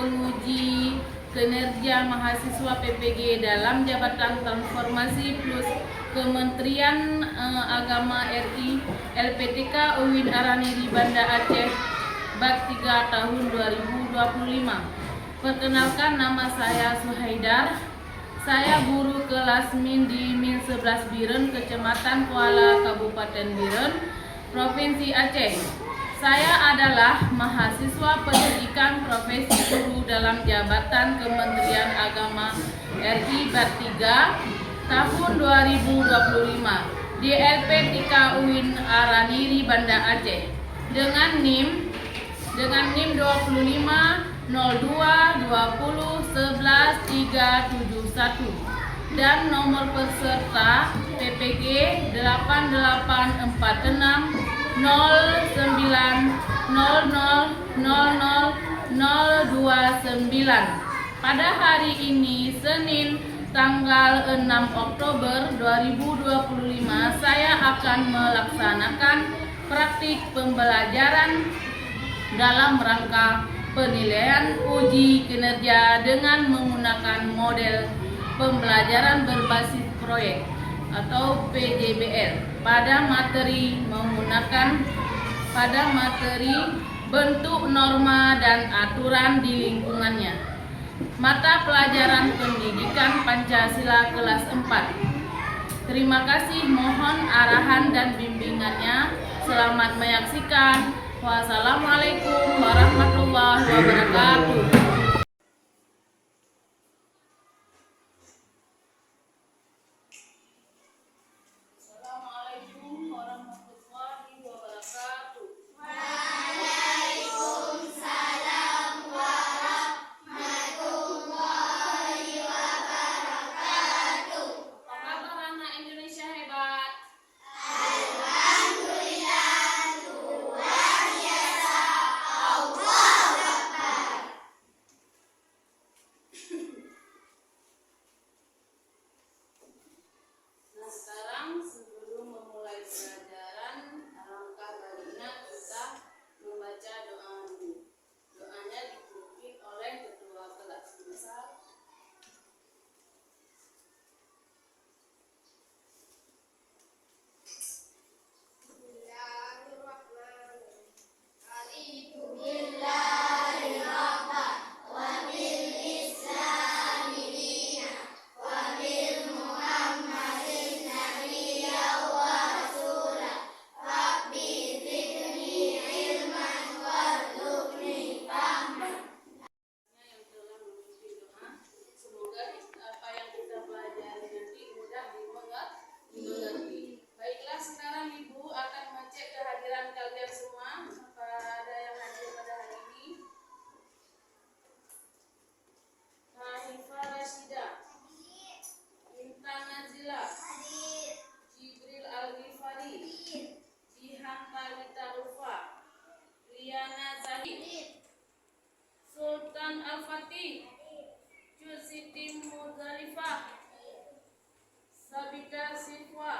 menguji kinerja mahasiswa PPG dalam jabatan transformasi plus Kementerian Agama RI LPTK UIN Araniri Banda Aceh Bab 3 tahun 2025. Perkenalkan, nama saya Suhaidar. Saya guru kelas Min di Min 11 Biren, Kecamatan Kuala, Kabupaten Biren, Provinsi Aceh. Saya adalah mahasiswa pendidikan profesi guru dalam jabatan Kementerian Agama RI Bab 3 tahun 2025 di LPTK UIN Araniri Banda Aceh dengan NIM 25 02 20 11 371 dan nomor peserta PPG 8846 09 00 00 029. Pada hari ini Senin tanggal 6 Oktober 2025 saya akan melaksanakan praktik pembelajaran dalam rangka penilaian uji kinerja dengan menggunakan model pembelajaran berbasis proyek atau PJBL pada materi bentuk norma dan aturan di lingkungannya. Mata pelajaran pendidikan Pancasila kelas 4. Terima kasih, mohon arahan dan bimbingannya. Selamat menyaksikan. Wassalamualaikum warahmatullahi wabarakatuh. Sultan Al-Fatih, Siti Muzalifah, Sabita Sifwa.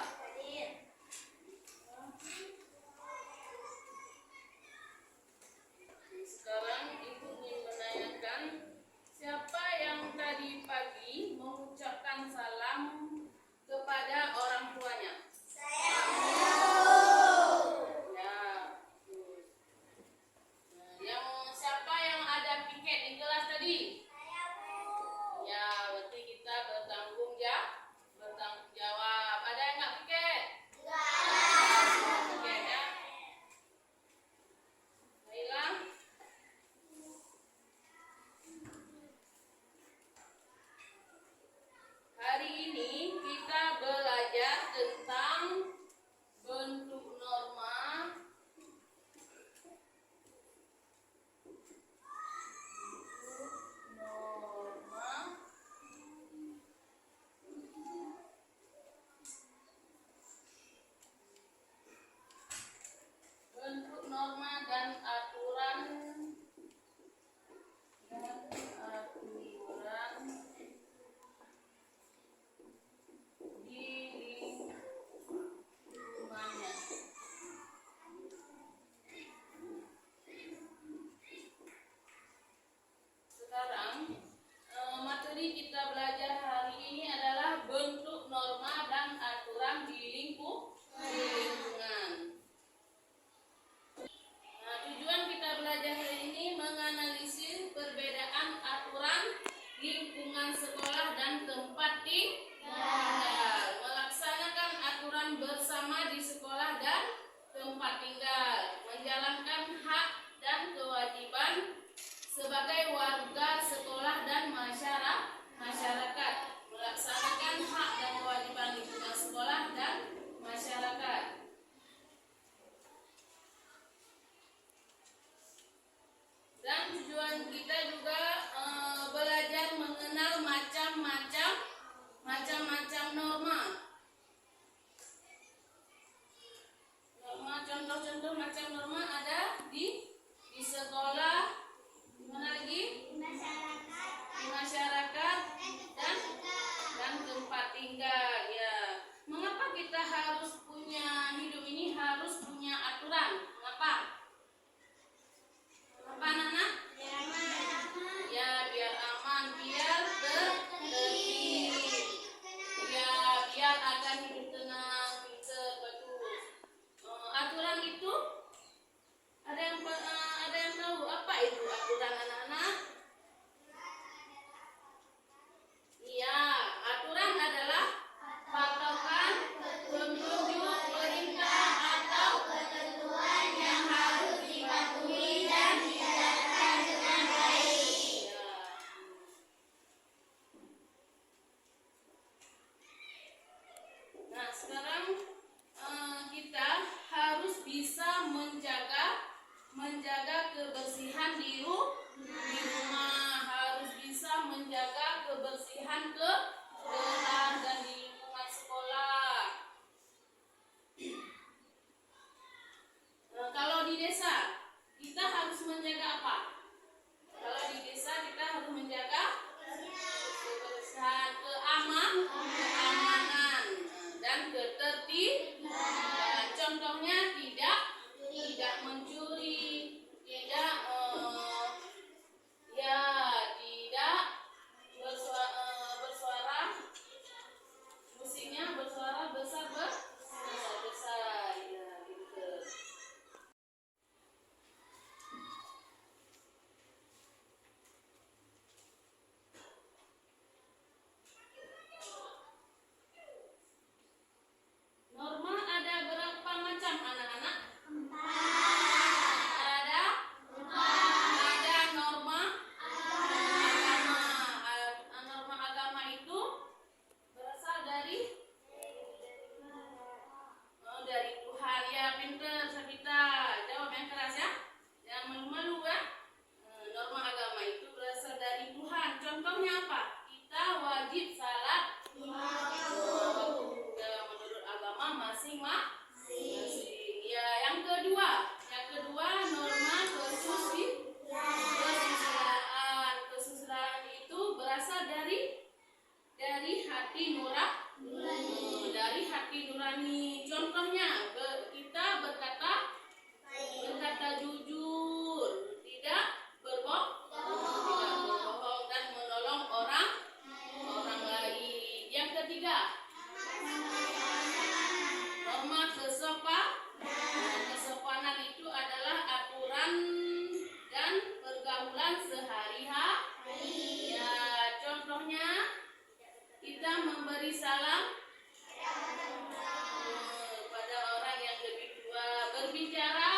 Sekarang Ibu ingin menanyakan, siapa yang tadi pagi mengucapkan salam kepada orang tuanya? Siapa yang ada piket di kelas tadi? Ya, berarti kita bertanggung jawab. Ada yang nggak piket? tujuan kita juga belajar mengenal macam-macam norma. Contoh-contoh macam norma ada di sekolah, di mana lagi? Di masyarakat dan tempat tinggal. Ya, mengapa kita harus punya hidup ini harus punya aturan? Mengapa? Apa anak-anak? Ya, biar aman, biar tertib. Ya, biar agar hidup tenang, pintar, bagus. Aturan itu ada yang tahu apa itu aturan anak-anak? Iya, aturan adalah patokan, petunjuk, perintah atau ketentuan yang harus dipatuhi dan dijalankan dengan baik. Ya. Nah, sekarang kita harus bisa menjaga kebersihan di rumah, harus bisa menjaga kebersihan kelas dan di lingkungan sekolah. Kalau di desa kita harus menjaga apa? Kalau di desa kita harus menjaga kebersihan, keamanan dan ketertiban. Contohnya tidak mencuri, tidak tidak bersuara musiknya bersuara besar ya, gitu. Norma ada berapa macam anak-anak? Ada norma agama. Norma agama itu berasal dari Tuhan. Ya, pintar Sabita. Jawab yang keras ya. Jangan malu-malu ya. Norma agama itu berasal dari Tuhan. Contohnya apa? Kita wajib salat menurut agama masing-masing. Ya, yang kedua norma kesusilaan. Kesusilaan itu berasal dari hati nurani. Contohnya kita berkata jujur, tidak berbohong dan menolong orang lain. Yang ketiga, norma kesopanan itu adalah aturan dan pergaulan sehari-hari. Ya, contohnya kita memberi salam pada orang yang lebih tua, berbicara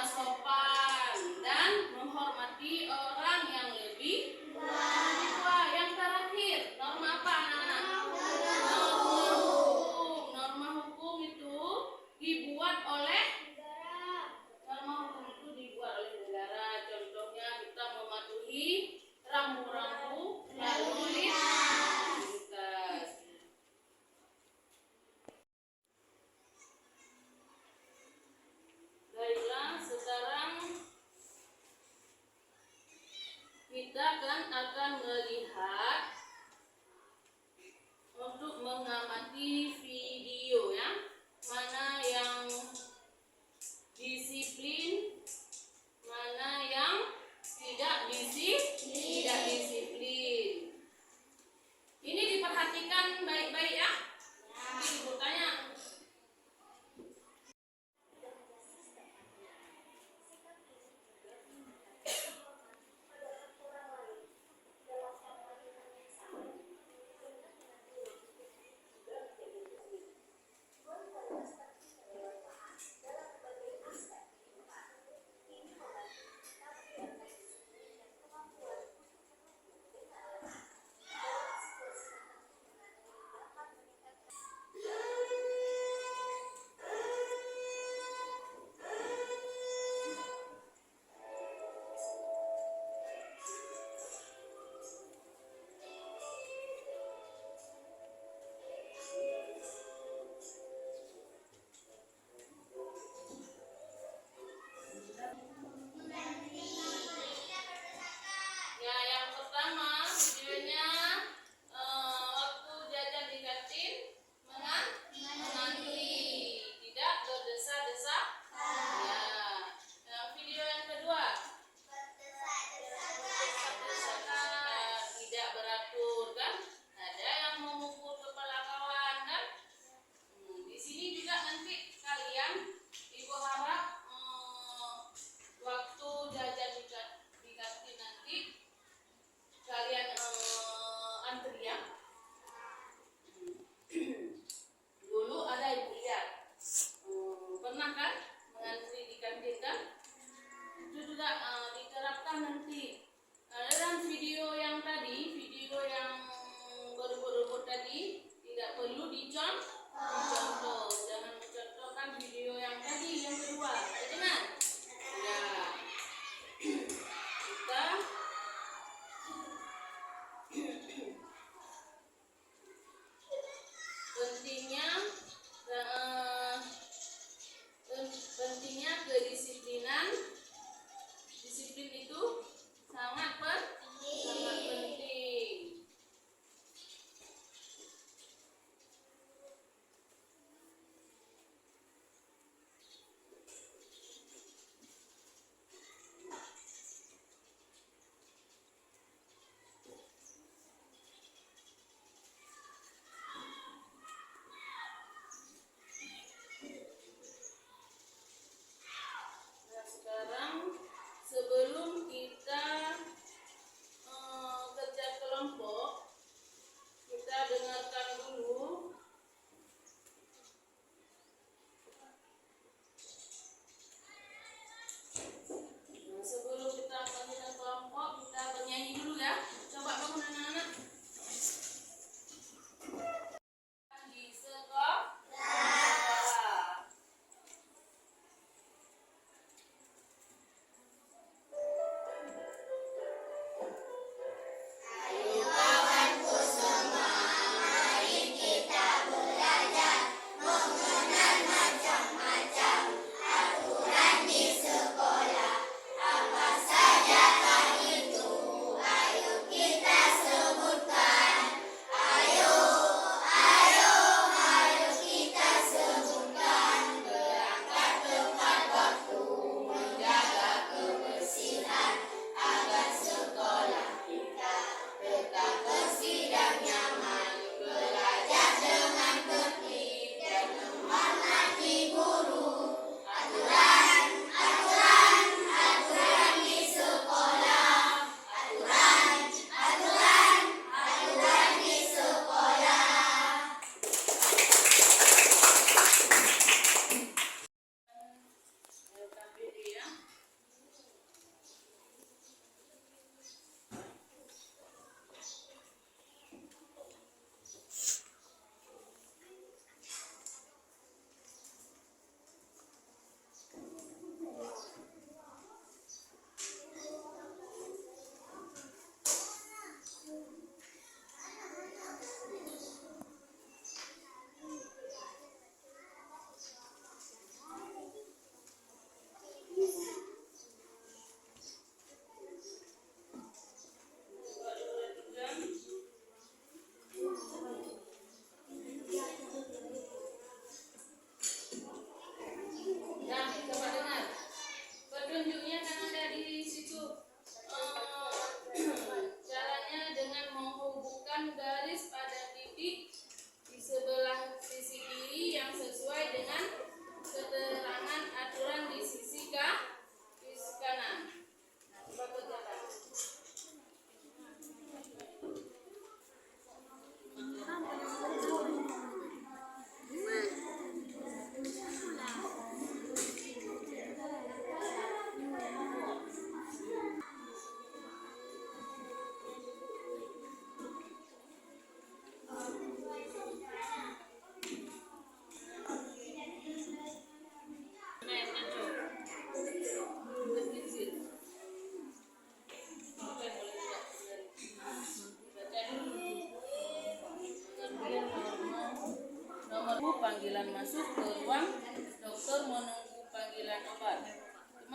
sopan dan menghormati orang yang lebih tua. Yang terakhir, norma apa anak-anak? Norma hukum itu dibuat oleh negara. Contohnya kita mematuhi rambu-rambu lalu lintas. Baiklah, sekarang kita akan melihat untuk mengamati video ya. Mana yang disiplin, mana yang tidak disiplin. Ini diperhatikan baik-baik ya. Nanti ibu tanya.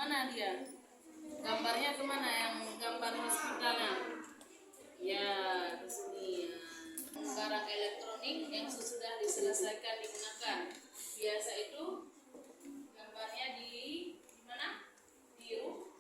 Mana dia? Gambarnya kemana? Yang gambar hospitalnya? Ya, di sini ya. Barang elektronik yang sudah diselesaikan digunakan. Biasa itu gambarnya di mana? Di rumah.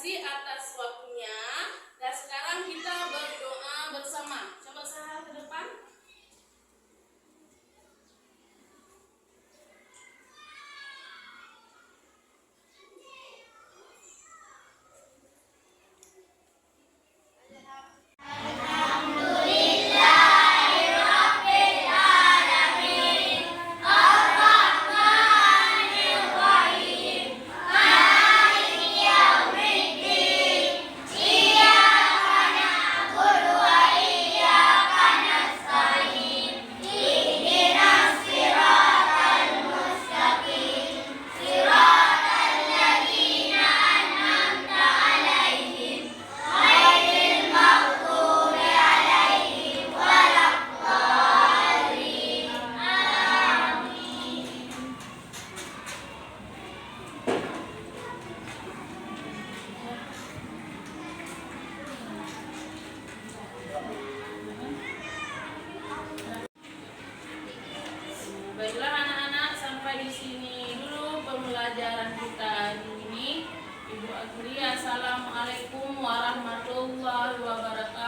kasih atas waktunya. Dan sekarang kita berdoa bersama. Coba Sahal ke depan. Baiklah anak-anak, sampai di sini dulu pembelajaran kita hari ini. Ibu akhiri, assalamualaikum warahmatullahi wabarakatuh.